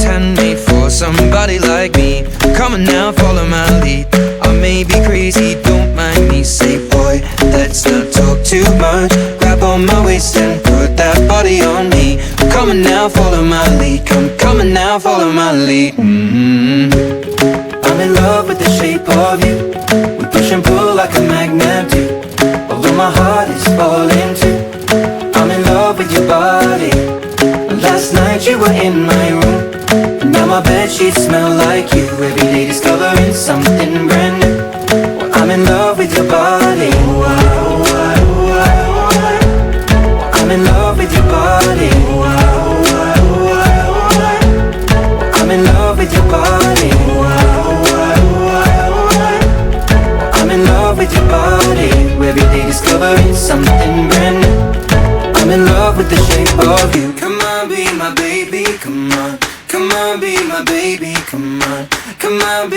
was handmade for somebody like me. Come on now, follow my lead. I may be crazy, don't mind me. Say boy, let's not talk too much. Grab on my waist and put that body on me. Come on now, follow my lead. Come on now, follow my lead. I'm in love with the shape of you. We push and pull like a magnet do. Although my heart is falling too. I'm in love with your body. Last night you were in my room, and now my bedsheets smell like you. Every day discovering something brand new. Well, I'm in love with your body. I'm in love with your body. I'm in love with your body. I'm in love with your body. Every day discovering something brand new. I'm in love with the shape of you. Come on, be my baby, come on. Come on, be my baby, come on. Come on, be